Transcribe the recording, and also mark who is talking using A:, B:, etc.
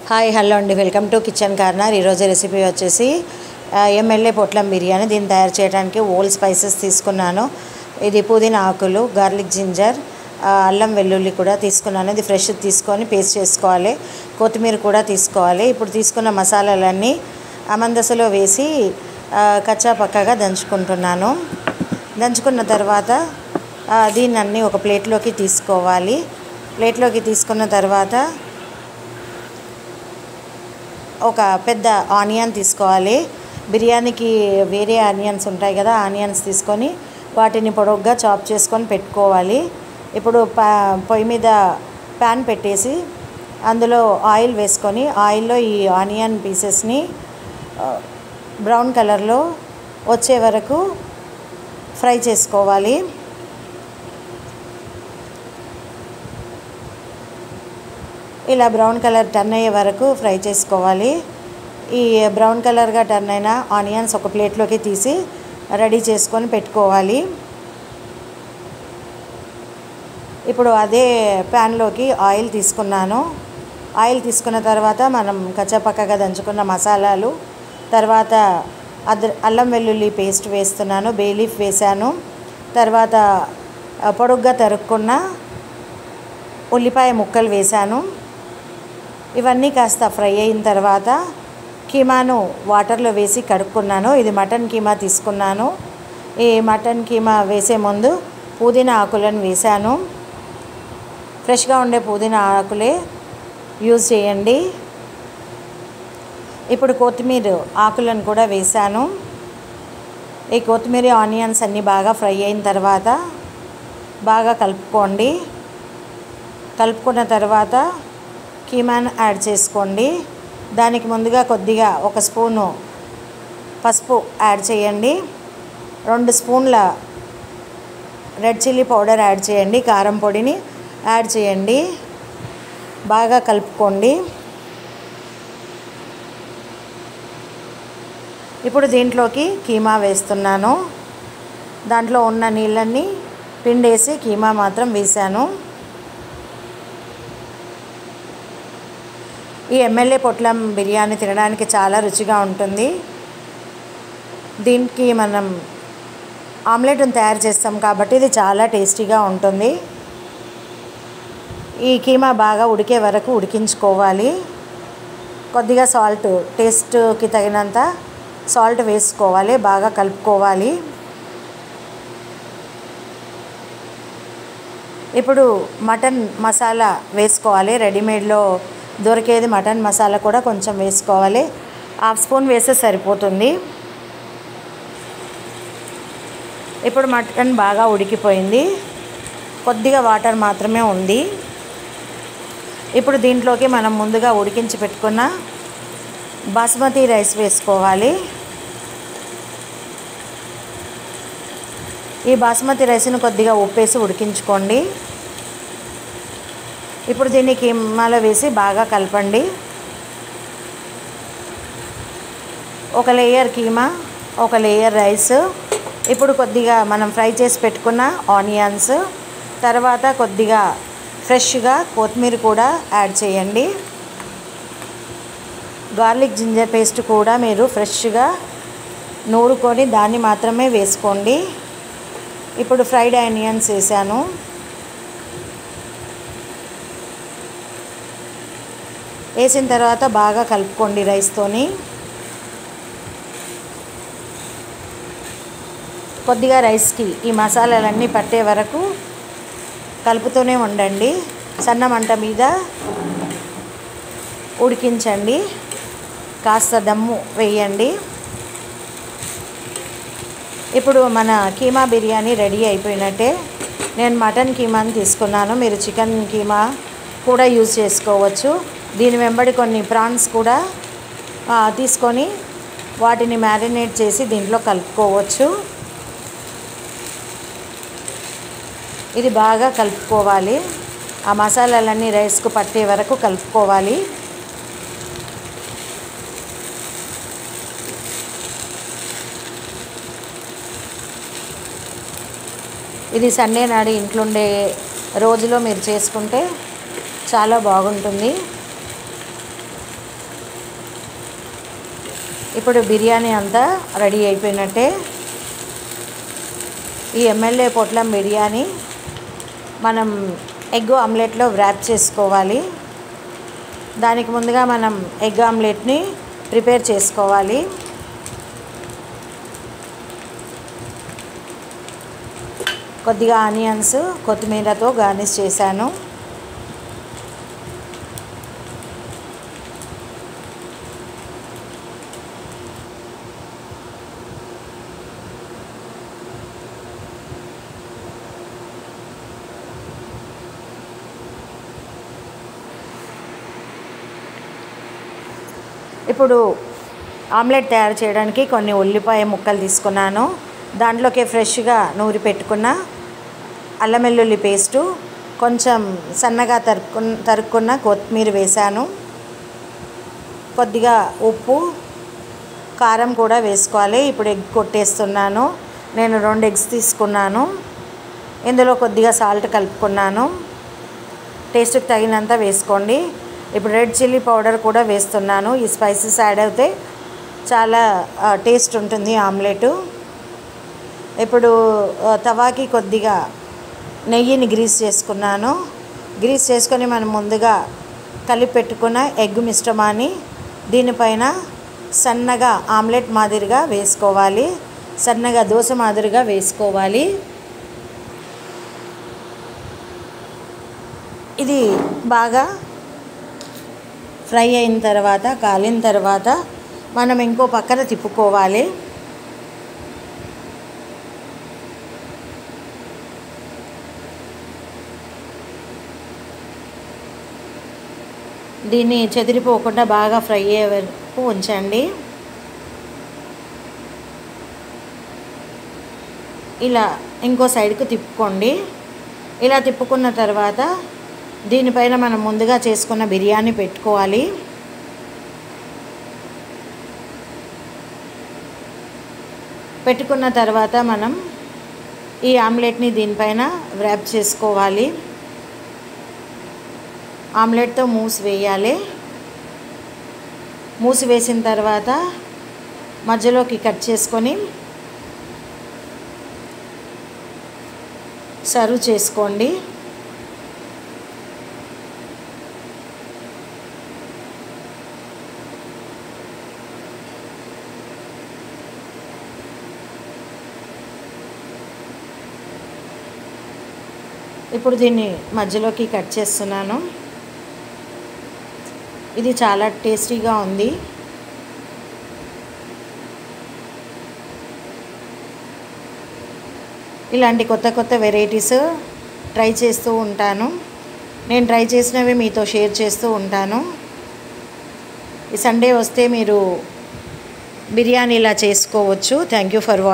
A: Hi hello అండి, welcome to kitchen corner. ఈరోజు recipe వచ్చేసి ఎమ్మెల్యే పొట్లం బిర్యానీ. దీన్ని తయారు చేయడానికి హోల్ స్పైసెస్ తీసుకున్నాను. ఇది పుదీనా ఆకులు, గార్లిక్ జింజర్, అల్లం వెల్లుల్లి కూడా తీసుకున్నాను. ఇది ఫ్రెష్ తీసుకొని పేస్ట్ చేసుకోవాలి. కొత్తిమీర కూడా తీసుకోవాలి. ఇప్పుడు తీసుకున్న మసాలాలన్నీ అమందసలో వేసి కచ్చా పక్కగా దంచుకుంటున్నాను. దంచుకున్న తర్వాత దీన్ని అన్నీ ఒక ప్లేట్లోకి తీసుకోవాలి. ప్లేట్లోకి తీసుకున్న తర్వాత ఒక పెద్ద ఆనియన్ తీసుకోవాలి. బిర్యానీకి వేరే ఆనియన్స్ ఉంటాయి కదా, ఆనియన్స్ తీసుకొని వాటిని పొడవుగా చాప్ చేసుకొని పెట్టుకోవాలి. ఇప్పుడు పొయ్యి మీద ప్యాన్ పెట్టేసి అందులో ఆయిల్ వేసుకొని ఆయిల్లో ఈ ఆనియన్ పీసెస్ని బ్రౌన్ కలర్లో వచ్చే వరకు ఫ్రై చేసుకోవాలి. ఇలా బ్రౌన్ కలర్ టర్న్ అయ్యే వరకు ఫ్రై చేసుకోవాలి. ఈ బ్రౌన్ కలర్గా టర్న్ అయిన ఆనియన్స్ ఒక ప్లేట్లోకి తీసి రెడీ చేసుకొని పెట్టుకోవాలి. ఇప్పుడు అదే ప్యాన్లోకి ఆయిల్ తీసుకున్నాను. ఆయిల్ తీసుకున్న తర్వాత మనం కచ్చాపక్కగా దంచుకున్న మసాలాలు, తర్వాత అల్లం వెల్లుల్లి పేస్ట్ వేస్తున్నాను, బే లీఫ్ వేసాను, తర్వాత పొడుగ్గా తరుక్కున్న ఉల్లిపాయ ముక్కలు వేసాను. ఇవన్నీ కాస్త ఫ్రై అయిన తర్వాత కీమాను వాటర్లో వేసి కడుక్కున్నాను. ఇది మటన్ కీమా తీసుకున్నాను. ఈ మటన్ కీమా వేసే ముందు పుదీనా ఆకులను వేసాను. ఫ్రెష్గా ఉండే పుదీనా ఆకులే యూజ్ చేయండి. ఇప్పుడు కొత్తిమీర ఆకులను కూడా వేసాను. ఈ కొత్తిమీర ఆనియన్స్ అన్నీ బాగా ఫ్రై అయిన తర్వాత బాగా కలుపుకోండి. కలుపుకున్న తర్వాత కీమాను యాడ్ చేసుకోండి. దానికి ముందుగా కొద్దిగా 1 స్పూను పసుపు యాడ్ చేయండి. 2 స్పూన్ల రెడ్ చిల్లీ పౌడర్ యాడ్ చేయండి. కారం పొడిని యాడ్ చేయండి. బాగా కలుపుకోండి. ఇప్పుడు దీంట్లోకి కీమా వేస్తున్నాను. దాంట్లో ఉన్న నీళ్ళన్నీ పిండేసి కీమా మాత్రం వేసాను. ఈ ఎమ్మెల్యే పొట్లం బిర్యానీ తినడానికి చాలా రుచిగా ఉంటుంది. దీనికి మనం ఆమ్లెట్ను తయారు చేస్తాం కాబట్టి ఇది చాలా టేస్టీగా ఉంటుంది. ఈ కీమా బాగా ఉడికే వరకు ఉడికించుకోవాలి. కొద్దిగా సాల్ట్, టేస్ట్కి తగినంత సాల్ట్ వేసుకోవాలి. బాగా కలుపుకోవాలి. ఇప్పుడు మటన్ మసాలా వేసుకోవాలి. రెడీమేడ్లో దొరికేది మటన్ మసాలా కూడా కొంచెం వేసుకోవాలి. 1/2 స్పూన్ వేస్తే సరిపోతుంది. ఇప్పుడు మటన్ బాగా ఉడికిపోయింది. కొద్దిగా వాటర్ మాత్రమే ఉంది. ఇప్పుడు దీంట్లోకి మనం ముందుగా ఉడికించి పెట్టుకున్న బాస్మతి రైస్ వేసుకోవాలి. ఈ బాస్మతి రైస్ను కొద్దిగా ఉప్పేసి ఉడికించుకోండి. ఇప్పుడు దీన్ని కీమాలో వేసి బాగా కలపండి. ఒక లేయర్ కీమా, ఒక లేయర్ రైస్. ఇప్పుడు కొద్దిగా మనం ఫ్రై చేసి పెట్టుకున్న ఆనియన్స్, తర్వాత కొద్దిగా ఫ్రెష్గా కొత్తిమీర కూడా యాడ్ చేయండి. గార్లిక్ జింజర్ పేస్ట్ కూడా మీరు ఫ్రెష్గా నూరుకొని దాన్ని మాత్రమే వేసుకోండి. ఇప్పుడు ఫ్రైడ్ ఆనియన్స్ వేసాను. వేసిన తర్వాత బాగా కలుపుకోండి రైస్తోని. కొద్దిగా రైస్కి ఈ మసాలాలన్నీ పట్టే వరకు కలుపుతూనే ఉండండి. సన్న మంట మీద ఉడికించండి. కాస్త దమ్ము వేయండి. ఇప్పుడు మన కీమా బిర్యానీ రెడీ అయిపోయినట్టే. నేను మటన్ కీమాని తీసుకున్నాను. మీరు చికెన్ కీమా కూడా యూజ్ చేసుకోవచ్చు. దీని వెంబడి కొన్ని ప్రాన్స్ కూడా తీసుకొని వాటిని మ్యారినేట్ చేసి దీంట్లో కలుపుకోవచ్చు. ఇది బాగా కలుపుకోవాలి. ఆ మసాలాలన్నీ రైస్కు పట్టే వరకు కలుపుకోవాలి. ఇది సండే నాడు ఇంట్లో ఉండే రోజులో మీరు చేసుకుంటే చాలా బాగుంటుంది. ఇప్పుడు బిర్యానీ అంతా రెడీ అయిపోయినట్టే. ఈ ఎమ్మెల్యే పొట్లం బిర్యానీ మనం ఎగ్ ఆమ్లెట్లో వ్రాప్ చేసుకోవాలి. దానికి ముందుగా మనం ఎగ్ ఆమ్లెట్ని ప్రిపేర్ చేసుకోవాలి. కొద్దిగా ఆనియన్స్ కొత్తిమీరతో గార్నిష్ చేశాను. ఇప్పుడు ఆమ్లెట్ తయారు చేయడానికి కొన్ని ఉల్లిపాయ ముక్కలు తీసుకున్నాను. దాంట్లోకి ఫ్రెష్గా నూరి పెట్టుకున్న అల్లం వెల్లుల్లి పేస్టు, కొంచెం సన్నగా తరుక్కున్న కొత్తిమీర వేశాను. కొద్దిగా ఉప్పు, కారం కూడా వేసుకోవాలి. ఇప్పుడు ఎగ్ కొట్టేస్తున్నాను. నేను 2 ఎగ్స్ తీసుకున్నాను. ఇందులో కొద్దిగా సాల్ట్ కలుపుకున్నాను. టేస్ట్కి తగినంత వేసుకోండి. ఇప్పుడు రెడ్ చిల్లీ పౌడర్ కూడా వేస్తున్నాను. ఈ స్పైసెస్ యాడ్ అయితే చాలా టేస్ట్ ఉంటుంది ఆమ్లెట్. ఇప్పుడు తవాకి కొద్దిగా నెయ్యిని గ్రీస్ చేసుకున్నాను. గ్రీస్ చేసుకొని మనం ముందుగా కలిపి పెట్టుకున్న ఎగ్ మిశ్రమాన్ని దీనిపైన సన్నగా ఆమ్లెట్ మాదిరిగా వేసుకోవాలి. సన్నగా దోశ మాదిరిగా వేసుకోవాలి. ఇది బాగా ఫ్రై అయిన తర్వాత, కాలిన తర్వాత మనం ఇంకో పక్కన తిప్పుకోవాలి. దీన్ని చెదిరిపోకుండా బాగా ఫ్రై అయ్యే వరకు ఉంచండి. ఇలా ఇంకో సైడ్కు తిప్పుకోండి. ఇలా తిప్పుకున్న తర్వాత దీనిపైన మనం ముందుగా చేసుకున్న బిర్యానీ పెట్టుకోవాలి. పెట్టుకున్న తర్వాత మనం ఈ ఆమ్లెట్ని దీనిపైన వ్రాప్ చేసుకోవాలి. ఆమ్లెట్తో మూసి వేయాలి. మూసి వేసిన తర్వాత మధ్యలోకి కట్ చేసుకొని సర్వ్ చేసుకోండి. ఇప్పుడు దీన్ని మధ్యలోకి కట్ చేస్తున్నాను. ఇది చాలా టేస్టీగా ఉంది. ఇలాంటి కొత్త కొత్త వెరైటీస్ ట్రై చేస్తూ ఉంటాను. నేను ట్రై చేసినవి మీతో షేర్ చేస్తూ ఉంటాను. ఈ సండే వస్తే మీరు బిర్యానీ ఇలా చేసుకోవచ్చు. Thank you for watching.